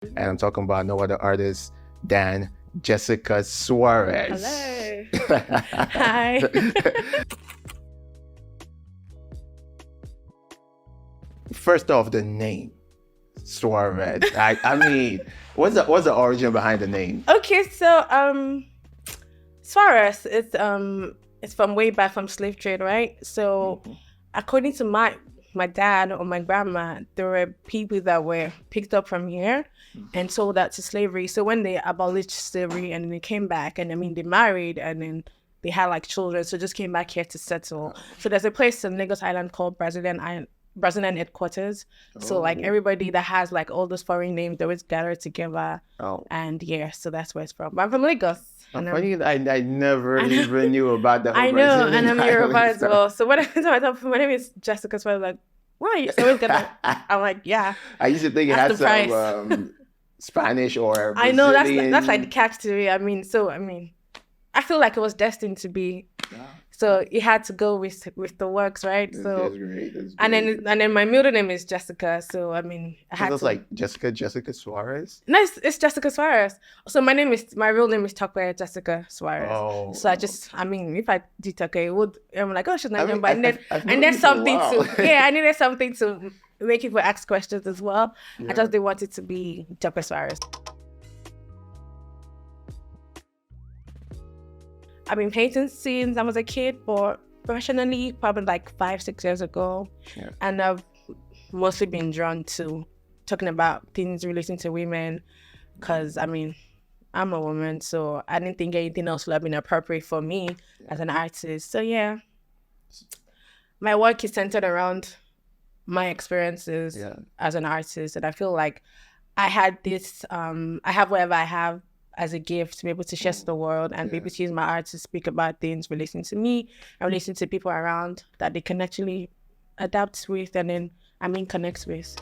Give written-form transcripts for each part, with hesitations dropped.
And I'm talking about no other artist than Jessica Soares. Hello. Hi. First off, the name Soares. I mean, what's the origin behind the name? Okay, so Soares, it's from way back from slave trade, right? So according to my dad or my grandma, there were people that were picked up from here and sold out to slavery. So when they abolished slavery and then they came back, and I mean they married and then they had like children, so just came back here to settle. So there's a place in Lagos Island called Brazilian headquarters. So like everybody that has like all those foreign names, they always gather together. And yeah, so that's where it's from. But I'm from Lagos. Funny, I never even knew about the whole I know, Brazilian and I'm Yoruba island as stuff. well. So when I tell myself my name is Jessica, so I'm like, why? You always gonna? I'm like, yeah. I used to think it had That's the some Spanish or I know Brazilian. that's like the catch to it. I mean, I feel like it was destined to be. So it had to go with the works, right? That's So great. That's and great. then my middle name is Jessica. So I mean, I So had that's to. like Jessica Soares. No, it's Jessica Soares. So my real name is Tokwe Jessica Soares. Oh. So I mean, if I did Tokwe, it would, I'm like, oh, she's Nigerian, mean, but I've I known needed you for a something while. I needed something to make people ask questions as well. Yeah. I just didn't want it to be Tokwe Soares. I've been painting since I was a kid, but professionally, probably like 5-6 years ago. Yeah. And I've mostly been drawn to talking about things relating to women because, I mean, I'm a woman, so I didn't think anything else would have been appropriate for me as an artist. So yeah, my work is centered around my experiences as an artist, and I feel like I had this, I have whatever I have as a gift to be able to share to the world and be able to use my art to speak about things relating to me and relating to people around that they can actually adapt with and then, connect with.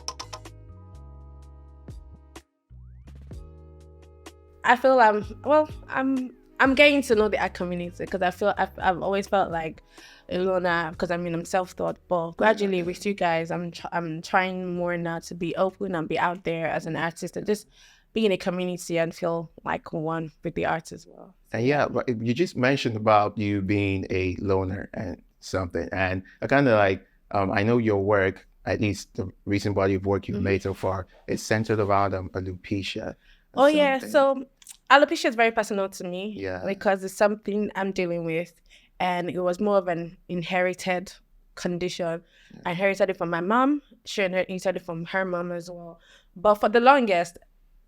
I feel I'm getting to know the art community because I feel I've always felt like a loner because I'm self-taught, but gradually with you guys, I'm trying more now to be open and be out there as an artist and just be in a community and feel like one with the arts as well. And yeah, but you just mentioned about you being a loner and something, and I kind of like I know your work, at least the recent body of work you've made so far, is centered around alopecia. Oh yeah, so alopecia is very personal to me. Yeah. Because it's something I'm dealing with, and it was more of an inherited condition. I inherited it from my mom. She inherited it from her mom as well. But for the longest,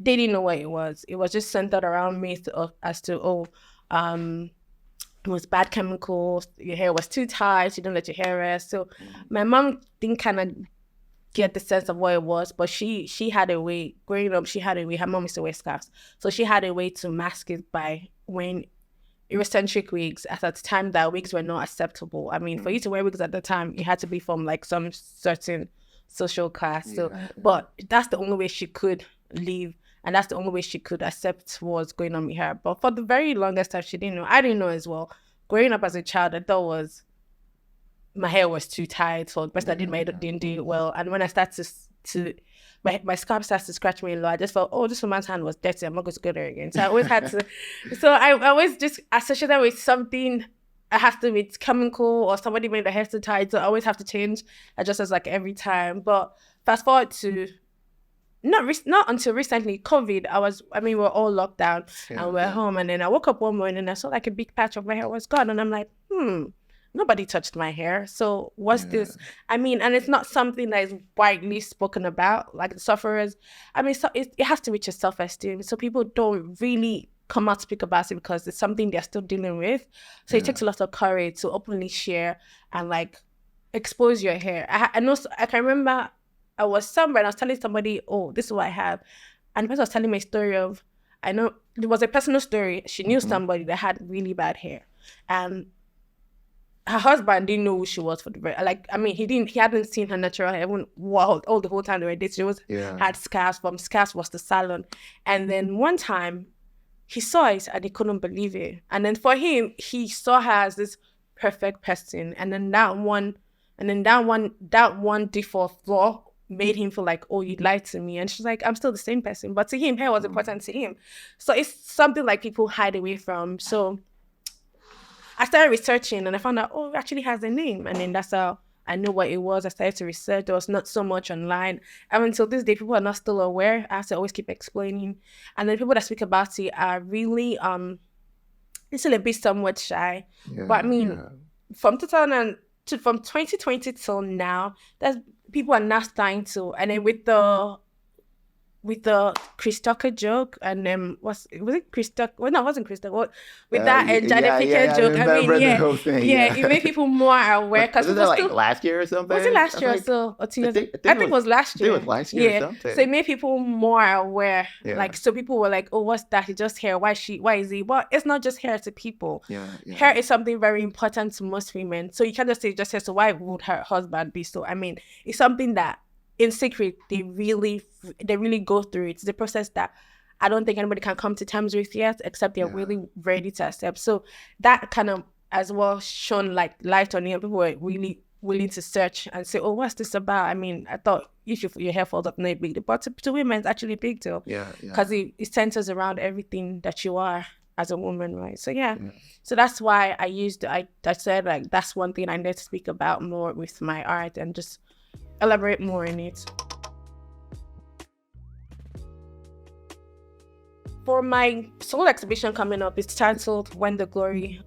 they didn't know what it was. It was just centered around me it was bad chemicals. Your hair was too tight. You don't let your hair rest. So my mom didn't kind of get the sense of what it was, but she had a way. Growing up, she had a way. Her mom used to wear scarves, so she had a way to mask it by wearing eccentric wigs. At the time, that wigs were not acceptable. I mean, for you to wear wigs at the time, you had to be from like some certain social class. So, but that's the only way she could live. And that's the only way she could accept what's going on with her. But for the very longest time, she didn't know. I didn't know as well. Growing up as a child, I thought my hair was too tight. So the best I did, didn't do it well. And when I started my scalp starts to scratch me a lot, I just felt, oh, this woman's hand was dirty. I'm not going to go there again. So I always had to. So I always just associate that with something. I have to be chemical or somebody made the hair too tight. So I always have to change. I just as like every time. But fast forward to not until recently, COVID, we were all locked down and we're home. And then I woke up one morning and I saw like a big patch of my hair was gone. And I'm like, nobody touched my hair. So what's this? And it's not something that is widely spoken about, like the sufferers. So it has to reach your self-esteem. So people don't really come out to speak about it because it's something they're still dealing with. So it takes a lot of courage to openly share and like expose your hair. I know, I can remember I was somewhere and I was telling somebody, oh, this is what I have. And the person was telling me a story of, I know it was a personal story. She knew somebody that had really bad hair. And her husband didn't know who she was for he hadn't seen her natural hair all the whole time they were dating. She was had scars. From scars was the salon. And then one time he saw it and he couldn't believe it. And then for him, he saw her as this perfect person. And then that one default flaw made him feel like, oh, you lied to me. And she's like, I'm still the same person. But to him, hair was important to him. So it's something like people hide away from. So I started researching and I found out, oh, it actually has a name. And then that's how I knew what it was. I started to research. There was not so much online. And until this day, people are not still aware. I have to always keep explaining. And then people that speak about it are really it's a bit somewhat shy. But I mean, from 2020 till now, there's people are now starting to, and then with the Chris Tucker joke, and then was it Chris Tucker? Well, no, it wasn't Chris Tucker. With that Jada Pinkett joke, I mean, it made people more aware. Because was it like last year or something? Was it last year or so? Or 2 years? I think it was last year. I think it was last year or something. So it made people more aware. Like, so people were like, "Oh, what's that? It's just hair. Why is he?" Well, it's not just hair to people. Hair is something very important to most women. So you can't just say just hair. So why would her husband be so? I mean, it's something that in secret they really go through. It's the process that I don't think anybody can come to terms with yet, except they're really ready to accept. So that kind of as well shone like light on it. People were really willing to search and say, oh, what's this about? I mean, I thought your hair falls up, no big deal. But to women, it's actually a big deal. Because it centers around everything that you are as a woman, right? So so that's why I said like that's one thing I need to speak about more with my art and just elaborate more in it. For my solo exhibition coming up, it's titled When the Glory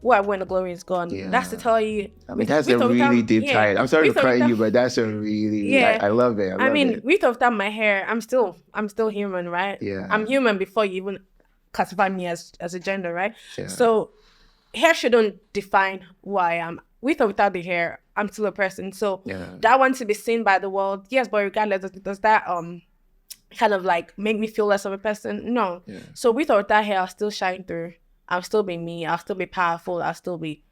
Is Gone. That's to tell you. I mean, that's a really deep title. I'm sorry to cut you, but that's a really, I love it. I mean, with or without my hair, I'm still human, right? I'm human before you even classify me as a gender, right? So hair shouldn't define who I am. With or without the hair, I'm still a person. So that wants to be seen by the world. Yes, but regardless, does that kind of like make me feel less of a person? No. So with or without hair, I'll still shine through. I'll still be me. I'll still be powerful. I'll still be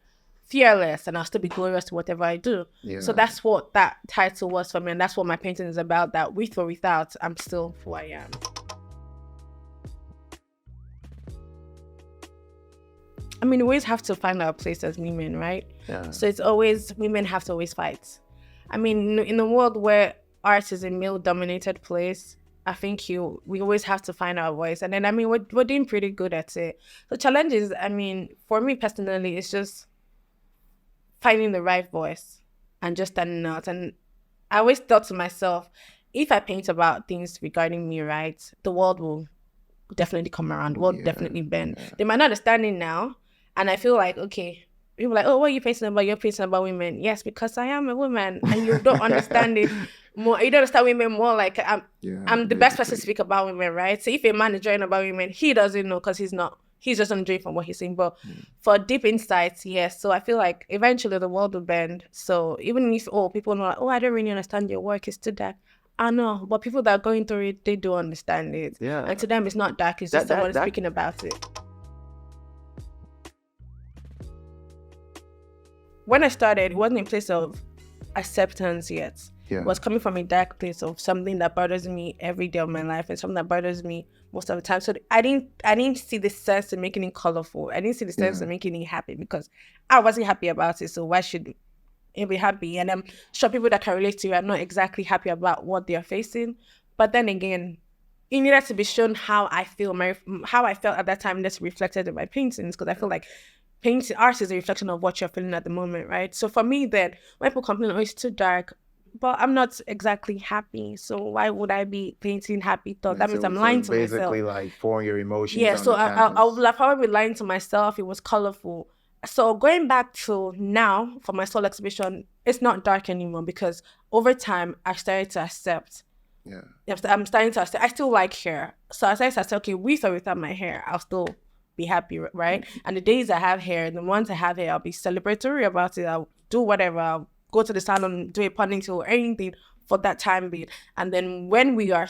fearless, and I'll still be glorious to whatever I do. So that's what that title was for me, and that's what my painting is about. That with or without, I'm still who I am. I mean, we always have to find our place as women, right? So it's always, women have to always fight. I mean, in a world where art is a male-dominated place, I think we always have to find our voice. And then, I mean, we're doing pretty good at it. The challenge is, I mean, for me personally, it's just finding the right voice and just standing out. And I always thought to myself, if I paint about things regarding me, right, the world will definitely come around. The world will definitely bend. They might not understand it now. And I feel like, okay, people are like, oh, what are you painting about? You're painting about women. Yes, because I am a woman, and you don't understand it more. You don't understand women more. Like I'm the best person to speak about women, right? So if a man is drawing about women, he doesn't know because he's not. He's just on from what he's saying. But for deep insights, yes. So I feel like eventually the world will bend. So even if people know, like, oh, I don't really understand your work, it's too dark. I know, but people that are going through it, they do understand it. And to them, it's not dark. It's just someone speaking about it. When I started, it wasn't a place of acceptance yet. It was coming from a dark place of something that bothers me every day of my life and something that bothers me most of the time. So I didn't see the sense in making it colorful. I didn't see the sense in making it happy because I wasn't happy about it. So why should it be happy? And I'm sure people that can relate to you are not exactly happy about what they are facing. But then again, it needed to be shown how I feel, how I felt at that time. That's reflected in my paintings because I feel like painting art is a reflection of what you're feeling at the moment, right? So for me then, when people complain, oh, it's too dark, but I'm not exactly happy. So why would I be painting happy thoughts? That means I'm lying to myself. Basically like pouring your emotions on so the canvas. I would have probably been lying to myself. It was colorful. So going back to now for my soul exhibition, it's not dark anymore because over time I started to accept. I'm starting to accept. I still like hair. So I started to accept, okay, with or without my hair, I'll still be happy, right? And the days I have hair, the ones I have hair, I'll be celebratory about it. I'll do whatever. I'll go to the salon, do a ponytail or anything for that time being. And then when we are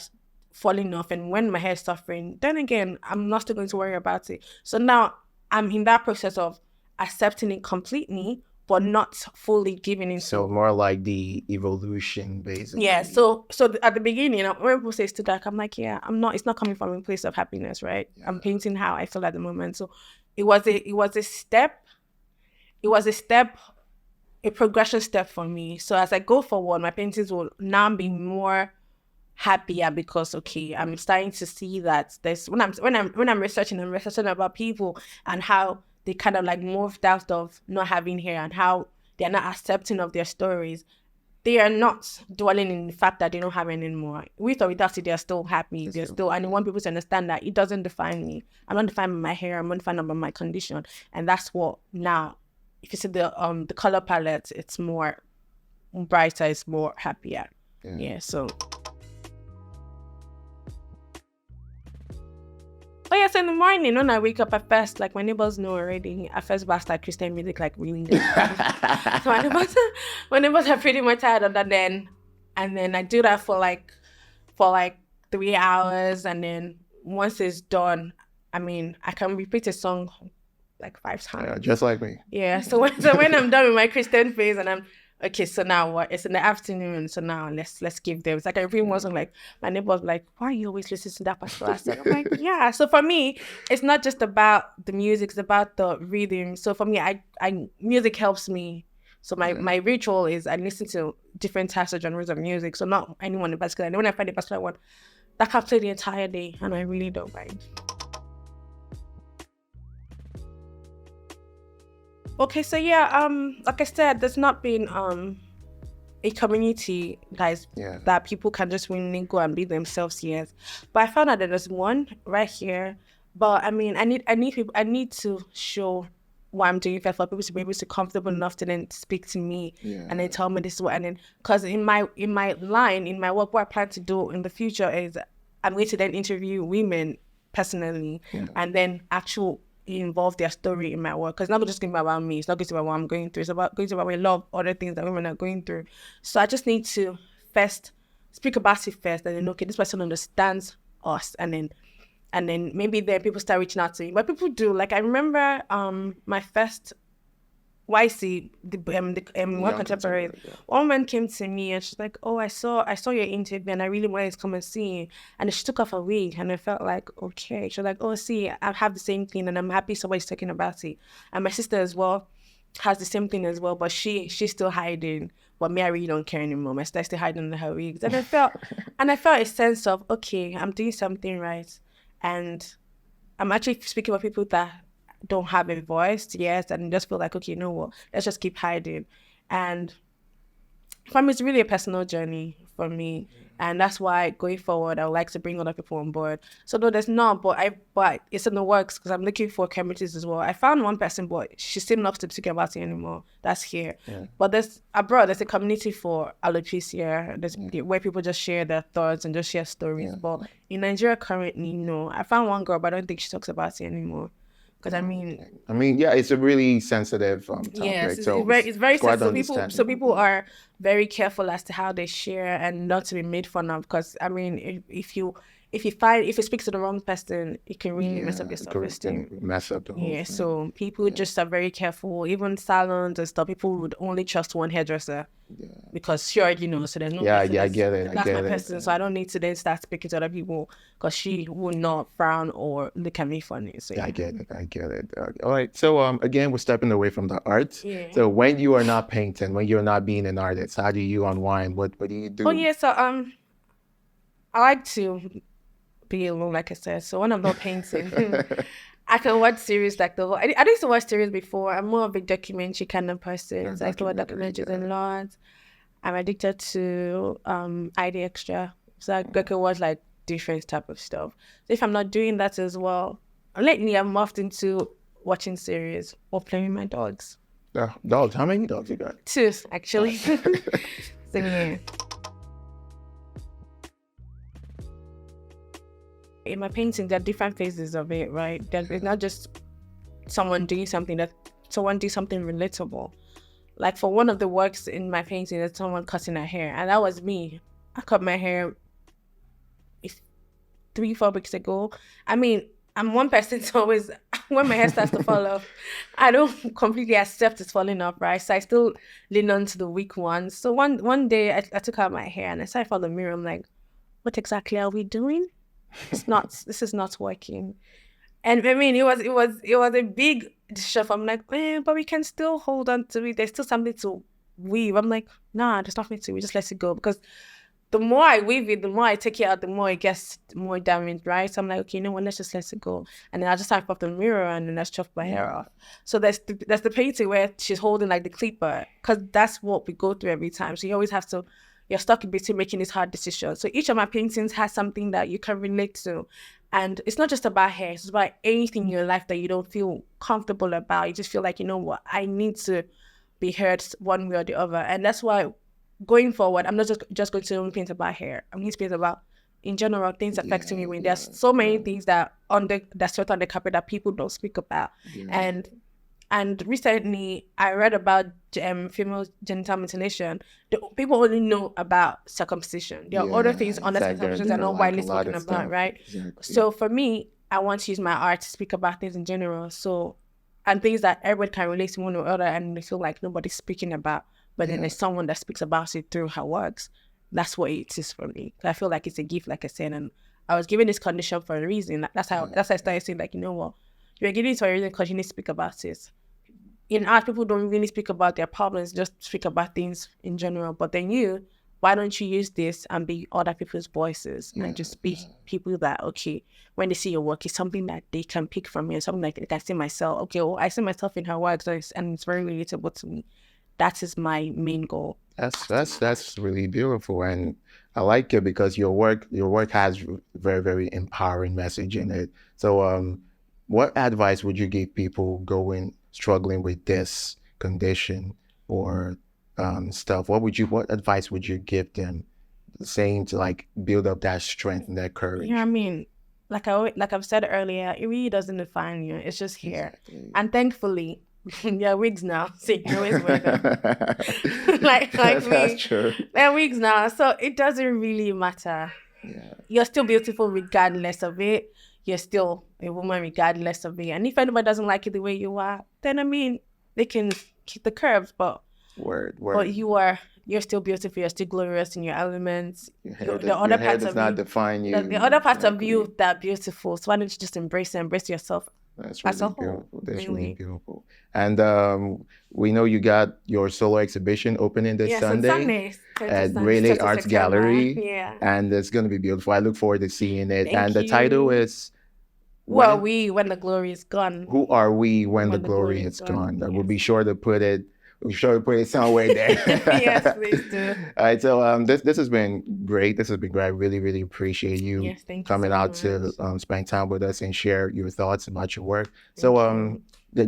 falling off and when my hair is suffering, then again, I'm not still going to worry about it. So now I'm in that process of accepting it completely, but not fully giving in. So more like the evolution, basically. Yeah. So at the beginning, when people say it's too dark, I'm like, it's not coming from a place of happiness, right? I'm painting how I feel at the moment. So it was a step. It was a progression step for me. So as I go forward, my paintings will now be more happier because I'm starting to see that there's when I'm researching, I'm researching about people and how they kind of like moved out of not having hair and how they're not accepting of their stories. They are not dwelling in the fact that they don't have it anymore. With or without it, they're still happy. They're still, and I want people to understand that it doesn't define me. I'm not defined by my hair. I'm not defined by my condition, and that's what now. If you see the color palette, it's more brighter. It's more happier. Yeah. So. Oh yeah, so in the morning when I wake up, at first, like my neighbors know already, I first blast like Christian music, like really. So my neighbors are pretty much tired of that then. And then I do that for like 3 hours, and then once it's done, I mean, I can repeat a song like 5 times. Yeah, just like me. Yeah. So when I'm done with my Christian phase and I'm okay, so now what? It's in the afternoon, so now let's give them. It's like everyone wasn't like, my neighbor was like, why are you always listening to that particular song? I'm like, yeah. So for me, it's not just about the music, it's about the rhythm. So for me, I music helps me. So my ritual is I listen to different types of genres of music. So not anyone in particular. And when I find a particular one, that can play the entire day, and I really don't mind. Okay, so yeah, like I said, there's not been a community, guys, that people can just really go and be themselves yet. But I found out that there's one right here. But I mean, I need to show what I'm doing for people to be able to comfortable enough to then speak to me and then tell me this is what, and then because in my work, what I plan to do in the future is I'm going to then interview women personally and then involve their story in my work, because it's not just going to be about me. It's not going to be about what I'm going through. It's going to be about a lot of other things that women are going through. So I just need to first speak about it first, and then okay, this person understands us, and then maybe then people start reaching out to me. But people do. Like I remember my first YC, one contemporary, one woman came to me and she's like, oh, I saw your interview and I really wanted to come and see you. And she took off a wig and I felt like, okay. She was like, oh, see, I have the same thing and I'm happy somebody's talking about it. And my sister as well has the same thing as well, but she's still hiding. But me, I really don't care anymore. My sister's still hiding under her wigs. And I felt a sense of, okay, I'm doing something right. And I'm actually speaking with people that don't have a voice, and just feel like, okay, you know what, let's just keep hiding. And for me, it's really a personal journey for me, and that's why going forward, I would like to bring other people on board. So no, there's not, but it's in the works because I'm looking for communities as well. I found one person, but she's still not to speak about it anymore. That's here, but there's abroad. There's a community for alopecia. There's where people just share their thoughts and just share stories. But in Nigeria currently, no. I found one girl, but I don't think she talks about it anymore. Because I mean, yeah, it's a really sensitive topic. Yes, it's very sensitive. So people are very careful as to how they share and not to be made fun of. Because I mean, if you speak to the wrong person, it can really mess up your self-esteem. Mess up the whole thing. So people just are very careful. Even salons and stuff, people would only trust one hairdresser. Because so there's no. I get it. That's my person, so I don't need to then start speaking to other people because she will not frown or look at me funny. So I get it. All right. So again, we're stepping away from the art. Yeah. So when you are not painting, when you're not being an artist, how do you unwind? What do you do? Oh yeah. So I like to be alone, like I said. So when I'm not painting, I can watch series like the whole. I used to watch series before. I'm more of a documentary kind of person. So I used to watch documentaries a lot. I'm addicted to ID Extra. So I can watch like different type of stuff. So if I'm not doing that as well, lately I'm often into watching series or playing with my dogs. Dogs? How many dogs you got? 2, actually. So yeah. In my painting, there are different phases of it, right? It's not just someone doing something, that someone do something relatable. Like for one of the works in my painting, there's someone cutting her hair, and that was me. I cut my hair 3-4 weeks ago. I mean, I'm one person to always, when my hair starts to fall off, I don't completely accept it's falling off, right? So I still lean on to the weak ones. So one day I took out my hair and I saw the mirror. I'm like, what exactly are we doing? This is not working. And I mean, it was a big decision. I'm like, but we can still hold on to it. There's still something to weave. I'm like, nah, there's nothing to. We just let it go, because the more I weave it, the more I take it out, the more it gets more damaged, right? So I'm like, okay, you know what, let's just let it go. And then I just type off the mirror and then let's chop my hair off. So there's the painting where she's holding like the clipper, because that's what we go through every time. So you always have to, you're stuck in between making this hard decision. So each of my paintings has something that you can relate to. And it's not just about hair, it's about anything in your life that you don't feel comfortable about. You just feel like, you know what, I need to be heard one way or the other. And that's why going forward, I'm not just going to paint about hair. I'm going to paint about, in general, things affecting me. When there's so many things that that's swept on the carpet that people don't speak about. And recently, I read about female genital mutilation. People only know about circumcision. There are other things under circumcision that are not widely spoken about, right? Exactly. So for me, I want to use my art to speak about things in general. So, and things that everybody can relate to one or other, and they feel like nobody's speaking about. But then there's someone that speaks about it through her works. That's what it is for me. I feel like it's a gift, like I said, and I was given this condition for a reason. That's how I started saying, like, you know what, you're given it for a reason because you need to speak about it. In art, people don't really speak about their problems, just speak about things in general. But then why don't you use this and be other people's voices and just be people that, okay, when they see your work, it's something that they can pick from you, something like I see myself. Okay, well, I see myself in her work, and it's very relatable to me. That is my main goal. That's really beautiful, and I like it because your work has very, very empowering message in it. So what advice would you give people struggling with this condition or stuff? What advice would you give them, saying to like build up that strength and that courage? Yeah, I mean, like I've said earlier, it really doesn't define you. It's just here. Exactly. And thankfully, yeah, wigs now. See, no always wear them. like that's me. True. They're wigs now, so it doesn't really matter. Yeah. You're still beautiful regardless of it. You're still a woman regardless of it. And if anybody doesn't like it the way you are, then I mean, they can keep the curves, but but you're still beautiful. You're still glorious in your elements. The other parts does not define you. The other parts of you that are beautiful. So why don't you just embrace yourself? That's really beautiful. That's really beautiful. And we know you got your solo exhibition opening this Sunday at Rayleigh Arts Gallery. Yeah. And it's going to be beautiful. I look forward to seeing it. And the title is Who Are We When the Glory Is Gone? Who Are We When the Glory Is Gone? Yes. We'll be sure to put it somewhere there. Yes, please do. All right, so this has been great. This has been great. I really, really appreciate you coming out to spend time with us and share your thoughts about your work. So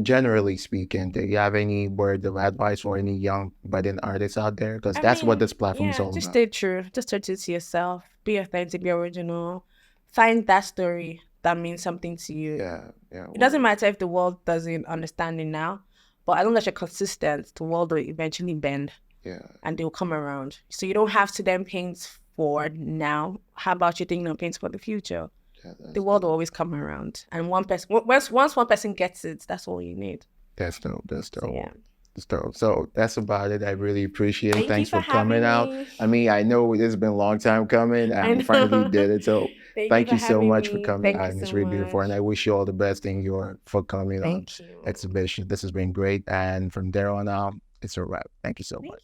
generally speaking, do you have any word of advice for any young budding artists out there? Because that's what this platform is all about. Just stay true. Just stay true to yourself. Be authentic, be original. Find that story that means something to you. Yeah. It doesn't matter if the world doesn't understand it now. But as long as you're consistent, the world will eventually bend. Yeah. And they'll come around. So you don't have to then paint for now. How about you thinking of paint for the future? Yeah, the world will always come around. And once one person gets it, that's all you need. That's dope. So, yeah. So that's about it. I really appreciate it. Thanks for coming out. I mean, I know this has been a long time coming and we finally did it. So thank you so much for coming out. It's really beautiful. And I wish you all the best in your forthcoming exhibition. This has been great. And from there on out, it's a wrap. Thank you so much.